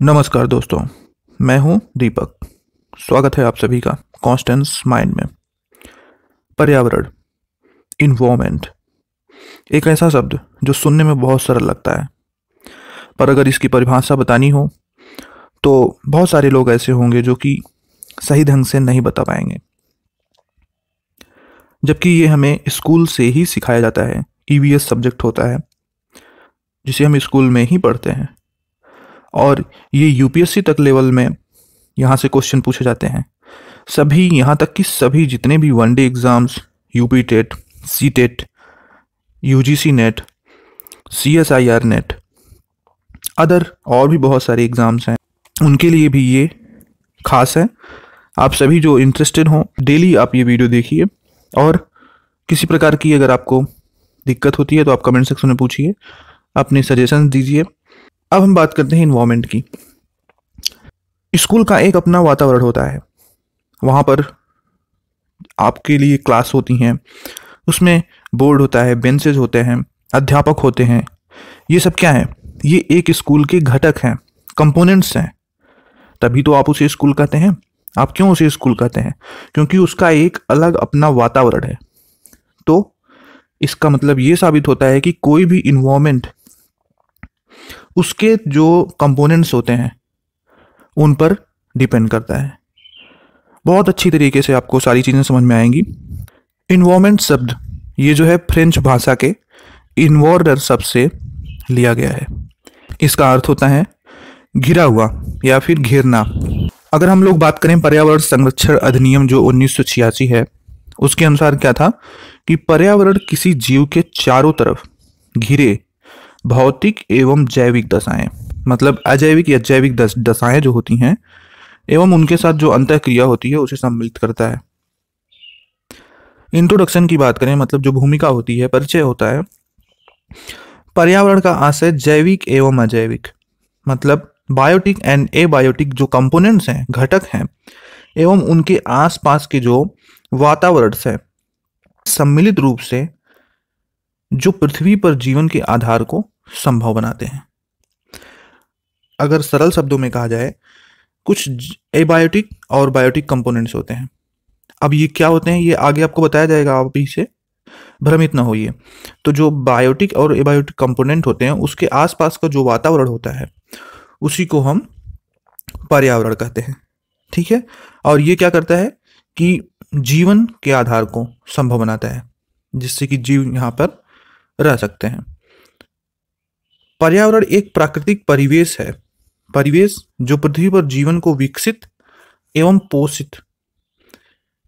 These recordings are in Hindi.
नमस्कार दोस्तों, मैं हूं दीपक। स्वागत है आप सभी का कॉन्स्टेंस माइंड में। पर्यावरण, इन्वायरमेंट, एक ऐसा शब्द जो सुनने में बहुत सरल लगता है, पर अगर इसकी परिभाषा बतानी हो तो बहुत सारे लोग ऐसे होंगे जो कि सही ढंग से नहीं बता पाएंगे, जबकि ये हमें स्कूल से ही सिखाया जाता है। ईवीएस सब्जेक्ट होता है जिसे हम स्कूल में ही पढ़ते हैं, और ये यूपीएससी तक लेवल में यहाँ से क्वेश्चन पूछे जाते हैं। सभी, यहाँ तक कि सभी जितने भी one day exams, UP TET, C TET, UGC NET, CSIR NET, other और भी बहुत सारे एग्ज़ाम्स हैं, उनके लिए भी ये खास है। आप सभी जो इंटरेस्टेड हों, डेली आप ये वीडियो देखिए, और किसी प्रकार की अगर आपको दिक्कत होती है तो आप कमेंट सेक्शन में पूछिए, अपने सजेशन दीजिए। अब हम बात करते हैं इन्वायरमेंट की। स्कूल का एक अपना वातावरण होता है। वहाँ पर आपके लिए क्लास होती हैं, उसमें बोर्ड होता है, बेंचेज होते हैं, अध्यापक होते हैं। ये सब क्या है? ये एक स्कूल के घटक हैं, कंपोनेंट्स हैं। तभी तो आप उसे स्कूल कहते हैं। आप क्यों उसे स्कूल कहते हैं? क्योंकि उसका एक अलग अपना वातावरण है। तो इसका मतलब ये साबित होता है कि कोई भी इन्वायरमेंट उसके जो कंपोनेंट्स होते हैं उन पर डिपेंड करता है। बहुत अच्छी तरीके से आपको सारी चीज़ें समझ में आएंगी। इन्वायरमेंट शब्द ये जो है फ्रेंच भाषा के इन्वॉर्डर शब्द से लिया गया है। इसका अर्थ होता है घिरा हुआ या फिर घेरना। अगर हम लोग बात करें पर्यावरण संरक्षण अधिनियम जो 1986 है, उसके अनुसार क्या था कि पर्यावरण किसी जीव के चारों तरफ घिरे भौतिक एवं जैविक दशाएं, मतलब अजैविक या जैविक दशाएं जो होती हैं एवं उनके साथ जो अंतःक्रिया होती है उसे सम्मिलित करता है। इंट्रोडक्शन की बात करें, मतलब जो भूमिका होती है, परिचय होता है। पर्यावरण का आशय जैविक एवं अजैविक, मतलब बायोटिक एंड एबायोटिक जो कंपोनेंट्स हैं, घटक हैं, एवं उनके आसपास के जो वातावरण है, सम्मिलित रूप से जो पृथ्वी पर जीवन के आधार को संभव बनाते हैं। अगर सरल शब्दों में कहा जाए, कुछ एबायोटिक और बायोटिक कंपोनेंट्स होते हैं। अब ये क्या होते हैं ये आगे आपको बताया जाएगा, आप इसे भ्रमित ना होइए। तो जो बायोटिक और एबायोटिक कंपोनेंट होते हैं उसके आसपास का जो वातावरण होता है उसी को हम पर्यावरण कहते हैं। ठीक है। और ये क्या करता है कि जीवन के आधार को संभव बनाता है, जिससे कि जीव यहाँ पर रह सकते हैं। पर्यावरण एक प्राकृतिक परिवेश है, परिवेश जो पृथ्वी पर जीवन को विकसित एवं पोषित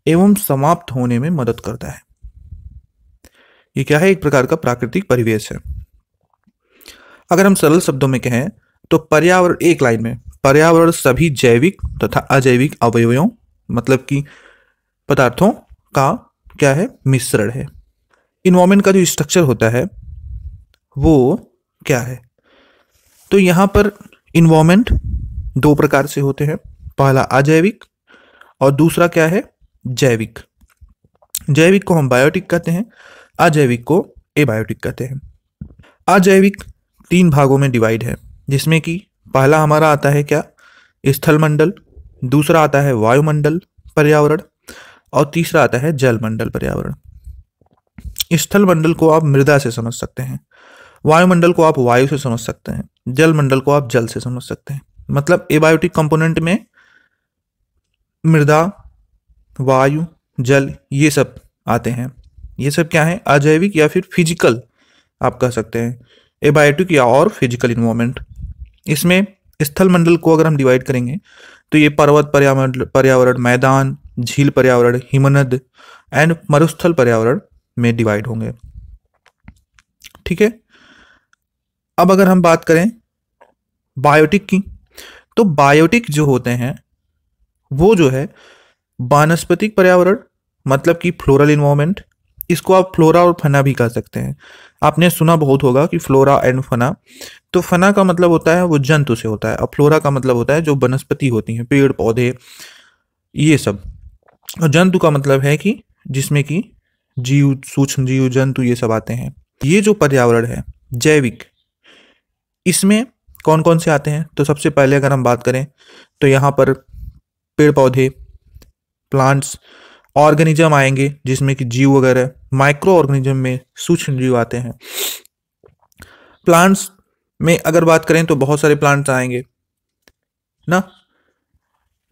एवं समाप्त होने में मदद करता है। ये क्या है? एक प्रकार का प्राकृतिक परिवेश है। अगर हम सरल शब्दों में कहें तो पर्यावरण, एक लाइन में, पर्यावरण सभी जैविक तथा अजैविक अवयवों, मतलब कि पदार्थों का क्या है? मिश्रण है। इन्वायरमेंट का जो स्ट्रक्चर होता है वो क्या है? तो यहाँ पर इन्वायरमेंट दो प्रकार से होते हैं। पहला अजैविक और दूसरा क्या है? जैविक। जैविक को हम बायोटिक कहते हैं, अजैविक को एबायोटिक कहते हैं। अजैविक 3 भागों में डिवाइड है, जिसमें कि पहला हमारा आता है क्या? स्थल मंडल, दूसरा आता है वायुमंडल पर्यावरण, और तीसरा आता है जल मंडल पर्यावरण। स्थल मंडल को आप मृदा से समझ सकते हैं, वायुमंडल को आप वायु से समझ सकते हैं, जल मंडल को आप जल से समझ सकते हैं। मतलब एबायोटिक कंपोनेंट में मृदा, वायु, जल ये सब आते हैं। ये सब क्या है? अजैविक या फिर फिजिकल आप कह सकते हैं, एबायोटिक या और फिजिकल इन्वायरमेंट। इसमें स्थल मंडल को अगर हम डिवाइड करेंगे तो ये पर्वत पर्यावरण, मैदान, झील पर्यावरण, हिमनद एंड मरुस्थल पर्यावरण में डिवाइड होंगे। ठीक है। अब अगर हम बात करें बायोटिक की, तो बायोटिक जो होते हैं वो जो है वानस्पतिक पर्यावरण, मतलब कि फ्लोरल इन्वायरमेंट। इसको आप फ्लोरा और फना भी कह सकते हैं। आपने सुना बहुत होगा कि फ्लोरा एंड फना। तो फना का मतलब होता है वो जंतु से होता है, और फ्लोरा का मतलब होता है जो वनस्पति होती हैं, पेड़ पौधे ये सब। और जंतु का मतलब है कि जिसमें कि जीव, सूक्ष्म जीव, जंतु ये सब आते हैं। ये जो पर्यावरण है जैविक, इसमें कौन कौन से आते हैं? तो सबसे पहले अगर हम बात करें तो यहाँ पर पेड़ पौधे, प्लांट्स, ऑर्गेनिज्म आएंगे जिसमें कि जीव वगैरह, माइक्रो ऑर्गेनिज्म में सूक्ष्म जीव आते हैं। प्लांट्स में अगर बात करें तो बहुत सारे प्लांट्स आएंगे ना,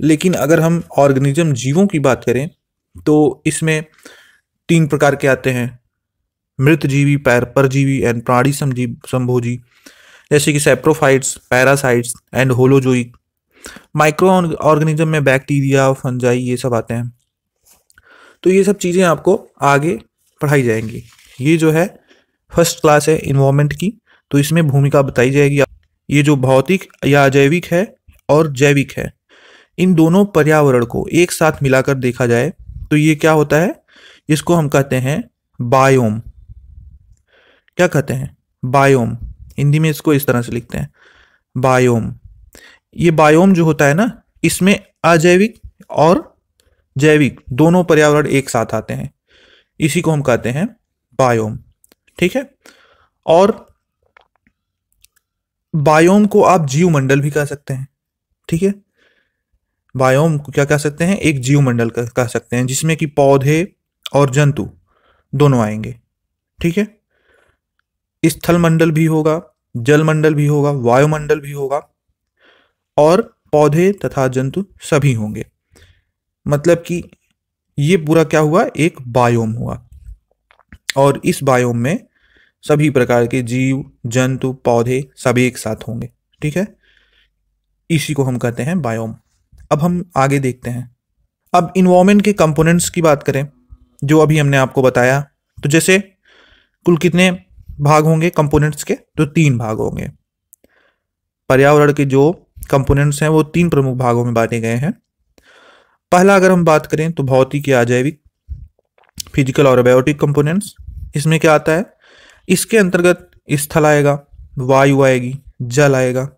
लेकिन अगर हम ऑर्गेनिज्म जीवों की बात करें तो इसमें 3 प्रकार के आते हैं, मृतजीवी, परजीवी एंड प्राणी संभोजी, जैसे कि saprophytes, parasites and holozoic. Micro organism में बैक्टीरिया, फंजाई, ये सब आते हैं। तो ये सब चीज़ें आपको आगे पढ़ाई जाएंगी। ये जो है फर्स्ट क्लास है इन्वायरमेंट की, तो इसमें भूमिका बताई जाएगी। ये जो भौतिक या अजैविक है और जैविक है, इन दोनों पर्यावरण को एक साथ मिलाकर देखा जाए तो ये क्या होता है, इसको हम कहते हैं बायोम। क्या कहते हैं? बायोम। हिंदी में इसको इस तरह से लिखते हैं, बायोम। ये बायोम जो होता है ना, इसमें अजैविक और जैविक दोनों पर्यावरण एक साथ आते हैं, इसी को हम कहते हैं बायोम। ठीक है। और बायोम को आप जीवमंडल भी कह सकते हैं। ठीक है। बायोम को क्या कह सकते हैं? एक जीवमंडल कह सकते हैं, जिसमें कि पौधे और जंतु दोनों आएंगे। ठीक है। स्थल मंडल भी होगा, जल मंडल भी होगा, वायुमंडल भी होगा, और पौधे तथा जंतु सभी होंगे। मतलब कि ये पूरा क्या हुआ? एक बायोम हुआ। और इस बायोम में सभी प्रकार के जीव, जंतु, पौधे सब एक साथ होंगे। ठीक है। इसी को हम कहते हैं बायोम। अब हम आगे देखते हैं। अब इन्वायरमेंट के कंपोनेंट्स की बात करें, जो अभी हमने आपको बताया, तो जैसे कुल कितने भाग होंगे कंपोनेंट्स के? तो 3 भाग होंगे। पर्यावरण के जो कंपोनेंट्स हैं वो 3 प्रमुख भागों में बांटे गए हैं। पहला अगर हम बात करें तो भौतिक या अजैविक, फिजिकल और बायोटिक कंपोनेंट्स। इसमें क्या आता है? इसके अंतर्गत स्थल आएगा, वायु आएगी, जल आएगा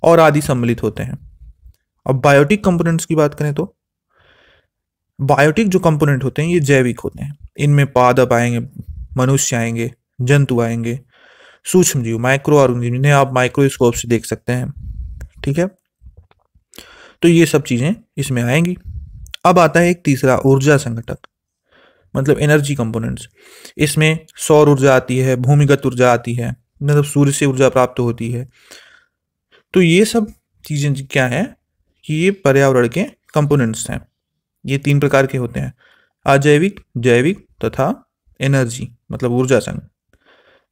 और आदि सम्मिलित होते हैं। अब बायोटिक कंपोनेंट्स की बात करें तो बायोटिक जो कंपोनेंट होते हैं ये जैविक होते हैं। इनमें पादप आएंगे, मनुष्य आएंगे, जंतु आएंगे, सूक्ष्म जीव, माइक्रो ऑर्गेनिज्म, जिन्हें आप माइक्रोस्कोप से देख सकते हैं। ठीक है। तो ये सब चीजें इसमें आएंगी। अब आता है एक तीसरा, ऊर्जा संघटक, मतलब एनर्जी कंपोनेंट्स। इसमें सौर ऊर्जा आती है, भूमिगत ऊर्जा आती है, मतलब सूर्य से ऊर्जा प्राप्त होती है। तो ये सब चीजें क्या है कि ये पर्यावरण के कंपोनेंट्स हैं। ये 3 प्रकार के होते हैं, अजैविक, जैविक तथा एनर्जी, मतलब ऊर्जा संघ।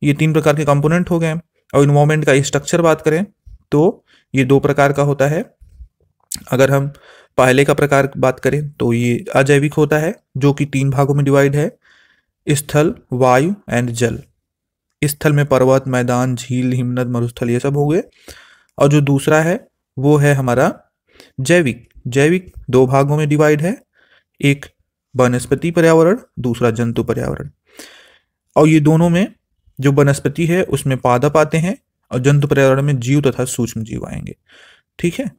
ये 3 प्रकार के कंपोनेंट हो गए। और इन्वायरमेंट का स्ट्रक्चर बात करें तो ये 2 प्रकार का होता है। अगर हम पहले का प्रकार बात करें तो ये अजैविक होता है, जो कि 3 भागों में डिवाइड है, स्थल, वायु एंड जल। स्थल में पर्वत, मैदान, झील, हिमनद, मरुस्थल, ये सब हो गए। और जो दूसरा है वो है हमारा जैविक। जैविक 2 भागों में डिवाइड है, एक वनस्पति पर्यावरण, दूसरा जंतु पर्यावरण। और ये दोनों में जो वनस्पति है उसमें पादप आते हैं और जंतु पर्यावरण में जीव तथा सूक्ष्म जीव आएंगे। ठीक है।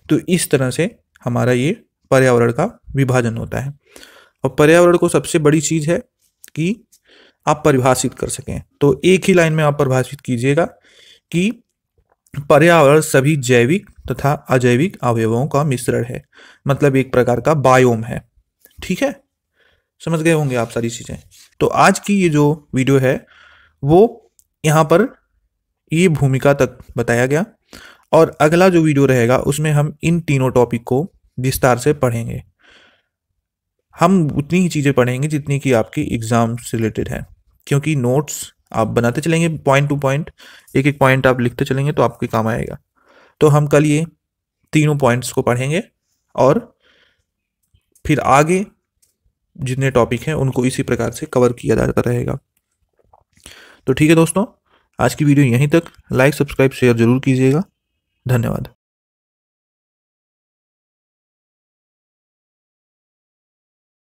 तो इस तरह से हमारा ये पर्यावरण का विभाजन होता है। और पर्यावरण को सबसे बड़ी चीज है कि आप परिभाषित कर सकें। तो एक ही लाइन में आप परिभाषित कीजिएगा कि पर्यावरण सभी जैविक तथा अजैविक अवयवों का मिश्रण है, मतलब एक प्रकार का बायोम है। ठीक है। समझ गए होंगे आप सारी चीजें। तो आज की ये जो वीडियो है वो यहाँ पर ये भूमिका तक बताया गया, और अगला जो वीडियो रहेगा उसमें हम इन तीनों टॉपिक को विस्तार से पढ़ेंगे। हम उतनी ही चीज़ें पढ़ेंगे जितनी कि आपकी एग्जाम से रिलेटेड है, क्योंकि नोट्स आप बनाते चलेंगे, पॉइंट टू पॉइंट, एक एक पॉइंट आप लिखते चलेंगे तो आपके काम आएगा। तो हम कल ये तीनों पॉइंट्स को पढ़ेंगे और फिर आगे जितने टॉपिक हैं उनको इसी प्रकार से कवर किया जाता रहेगा। तो ठीक है दोस्तों, आज की वीडियो यहीं तक। लाइक, सब्सक्राइब, शेयर जरूर कीजिएगा। धन्यवाद।